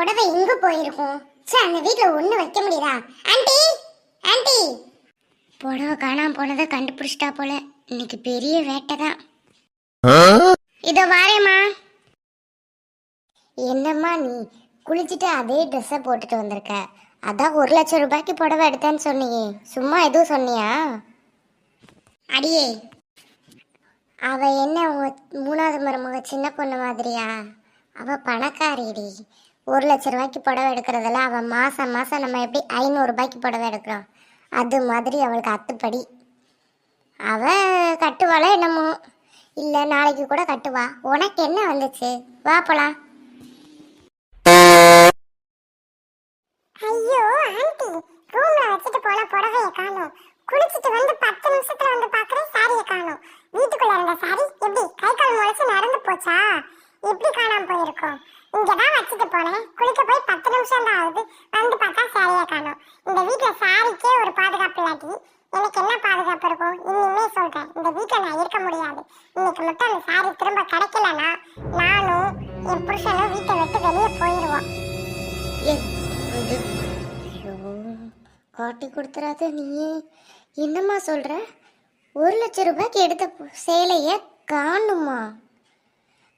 புடவை எங்க போயிருக்கும்? அந்த வீட்ல ஒண்ணு வைக்க முடியுதா? ஆண்டி, ஆண்டி, புடவை காணாம போனதை கண்டுபிடிச்சிட்டா போல. இன்னைக்கு பெரிய வேட்டை தான். இதோ வாரேம்மா. என்னம்மா நீ குளிச்சுட்டு அதே ட்ரெஸ்ஸை போட்டுட்டு வந்திருக்க? அதான் 1,00,000 ரூபாய்க்கு புடவை எடுத்தேன்னு சொன்னியே, சும்மா எதுவும் சொன்னியா? அடியே, அவ என்ன உங்க 3வது மருமக சின்ன பொண்ணு மாதிரியா? அவ பணக்காரிடி. 1,00,000 ரூபாய்க்கு புடவை எடுக்கிறதெல்லாம் அவள் மாதம் மாதம் நம்ம எப்படி 500 ரூபாய்க்கு புடவை எடுக்கிறோம், அது மாதிரி அவளுக்கு அத்துப்படி. அவள் கட்டுவாளா என்னமோ, இல்லை நாளைக்கு கூட கட்டுவா. உனக்கு என்ன வந்துச்சு? வா போலாம். ஐயோ ஆண்டி, ரூம்ல வச்சுட்டு போன புடவையை காணோம். குளிச்சுட்டு வந்து 10 நிமிஷத்துல வந்து பாக்குறேன் சாரியை காணோம். வீட்டுக்குள்ள இருந்த சாரி எப்படி கை கால் முளைச்சு நடந்து போச்சா? எப்படி காணாம போயிருக்கோம்? இங்கதான் வச்சுட்டு போனேன். குளிக்க போய் 10 நிமிஷம் தான் ஆகுது. வந்து பார்த்தா சாரியை காணோம். இந்த வீட்டுல சாரிக்கே ஒரு பாதுகாப்பு இல்லாட்டி எனக்கு என்ன பாதுகாப்பு இருக்கும்? இனிமே சொல்றேன், இந்த வீட்டுல நான் இருக்க முடியாது. இன்னைக்கு மட்டும் அந்த சாரி திரும்ப கிடைக்கலன்னா நானும் என் புருஷனும் வீட்டை விட்டு வெளியே போயிடுவோம். காட்டி கொடுத்துறாத நீ. என்னம்மா சொல்ற? 1,00,000 ரூபாய்க்கு எடுத்த சேலைய காணுமா?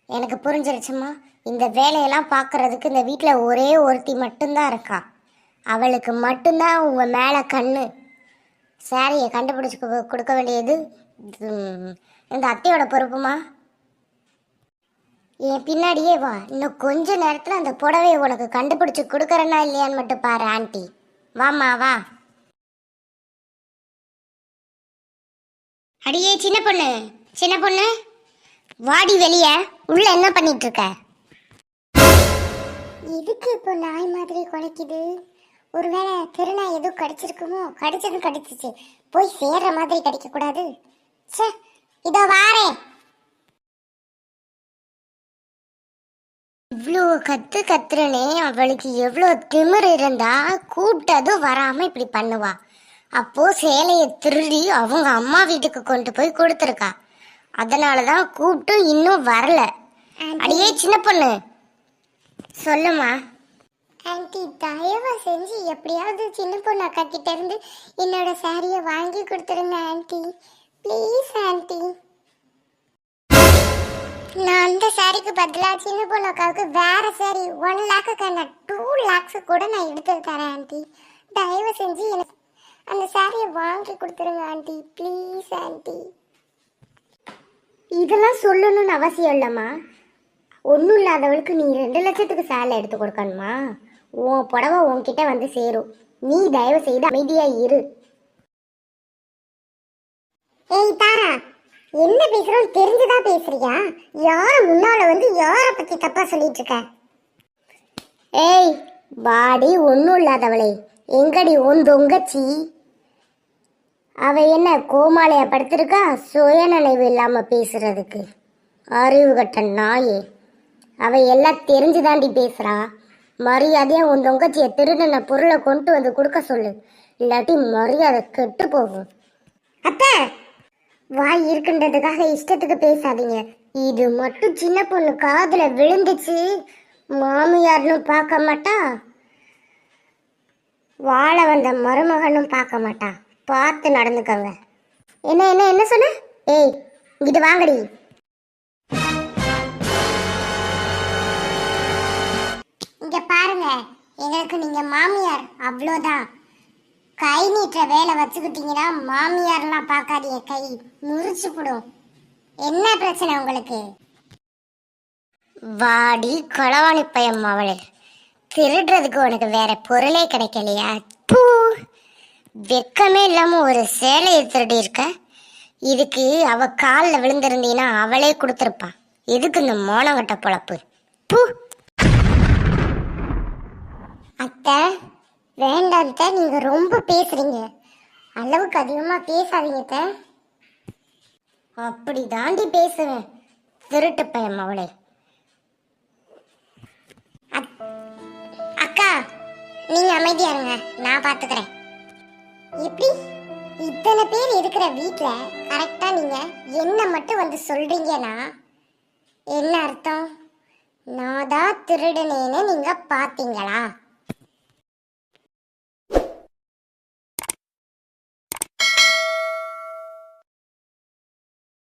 எனக்கு புரிஞ்சிருச்சுமா. இந்த வேலையெல்லாம் பார்க்கறதுக்கு இந்த வீட்டில் ஒரே ஒருத்தி மட்டும்தான் இருக்கா. அவளுக்கு மட்டும்தான் உங்க மேலே கண்ணு. சாரியை கண்டுபிடிச்சு கொடுக்க வேண்டியது இந்த அத்தையோட பொறுப்புமா. என் பின்னாடியே வா. இன்னும் கொஞ்ச நேரத்தில் அந்த புடவையை உனக்கு கண்டுபிடிச்சு கொடுக்கறனா இல்லையான்னு மட்டும் பாரு ஆண்டி. வாம்மா வா. அடியே சின்ன பொண்ணு, சின்ன பொண்ணு, வாடி வெளிய. உள்ள என்ன பண்ணிட்டு இருக்க? எதுக்கு இப்போ நாய் மாதிரி குலைக்குது? ஒருவேளை திருநாய் எதுவும் கடிச்சிருக்குமோ? கடிச்சதும் கடிச்சிச்சு, போய் சேர்ற மாதிரி கடிக்க கூடாது. சே, இதோ வாரேன். இவ்வளோ கத்துறனே, அவளுக்கு எவ்வளோ திமிர் இருந்தா கூப்பிட்டதும் வராம இப்படி பண்ணுவா. அப்போ சேலையை திருடி அவங்க அம்மா வீட்டுக்கு கொண்டு போய் கொடுத்துருக்கா. அதனாலதான் கூப்பிட்டு இன்னும் வரல. அடியே சின்ன பொண்ணு, சொல்லுமா. ஆண்டி, தயவு செஞ்சு எப்படியாவது சின்ன பொண்ணு அக்கா கிட்ட இருந்து என்னோட சாரியை வாங்கி கொடுத்துருங்க ஆண்டி, ப்ளீஸ் ஆண்டி. நான் அந்த சாரிக்கு பதிலாக சின்ன பொண்ணு அக்காவுக்கு வேற சாரி 1 லேக்கு 2 லேக்ஸ் கூட நான் எடுத்து தரேன் ஆண்டி. தயவு செஞ்சு எனக்கு அந்த சாரியை வாங்கி கொடுத்துருங்க ஆண்டி, ப்ளீஸ் ஆண்டி. இதெல்லாம் சொல்லணும்னு அவசியம் இல்லைம்மா. ஒன்றும் இல்லாதவளுக்கு நீ 2 லட்சத்துக்கு சேலை எடுத்து கொடுக்கணுமா? உன் புடவை உன்கிட்ட வந்து சேரும். நீ தயவு செய்து அமைதியா இரு. ஏய் தாரா, என்ன பேசுறோம் தெரிஞ்சுதான் பேசுறியா? யார முன்னால வந்து யார பத்தி தப்பா சொல்லிட்டு இருக்க? ஏய் பாடி, ஒன்றும் இல்லாதவளே, எங்கடி உன் தொங்கச்சி? அவ என்ன கோமாளையா படுத்திருக்கா? சுயநினைவு இல்லாம பேசுறதுக்கு அறிவு கட்ட நாயே. அவ எல்லாம் தெரிஞ்சுதாண்டி பேசுறா. மரியாதையா உன் தொங்கச்சியை திருடின பொருளை கொண்டு வந்து கொடுக்க சொல்லு, இல்லாட்டி மரியாதை கெட்டு போகும். அத்தை, வாய் இருக்குன்றதுக்காக இஷ்டத்துக்கு பேசாதீங்க. இது மட்டும் சின்ன பொண்ணு காதுல விழுந்துச்சு, மாமியார்னு பார்க்க மாட்டா, வாழ வந்த மருமகனும் பார்க்க மாட்டா. பார்த்து நடந்துக்கங்க. என்ன என்ன என்ன சொன்ன? ஏய் இங்கிட்டு வாங்கடி. இங்க பாருங்க, எங்களுக்கு நீங்க மாமியார், அவ்வளோதான். கை நீட்டுற வேலை வச்சுக்கிட்டீங்கன்னா மாமியார்லாம் பார்க்காதீங்க, கை முறிச்சு போடும். என்ன பிரச்சனை உங்களுக்கு? வாடி களவாணி பையன் அவளே, திருடுறதுக்கு உனக்கு வேற பொருளே கிடைக்கலையா? பூ, வெக்கமே இல்லாம ஒரு சேலையை திருடி இருக்க. இதுக்கு அவ காலில் விழுந்திருந்தீங்கன்னா அவளே கொடுத்துருப்பா. எதுக்கு இந்த மோனங்கட்ட பொழப்பு? பூ. அத்தை வேண்டாம் அத்தை, நீங்க ரொம்ப பேசுறீங்க. அளவுக்கு அதிகமா பேசாதீங்க. அப்படி தாண்டி பேசுவேன், திருட்டு பையன் அவளே. அக்கா நீங்க அமைதியா இருங்க, நான் பாத்துக்கிறேன். எப்படி இத்தனை பேர் இருக்கிற வீட்டுல கரெக்டா நீங்க என்ன மட்டும் வந்து சொல்றீங்கன்னா என்ன அர்த்தம்? நான் தான் திருடுனேன்னு நீங்க பாத்தீங்களா?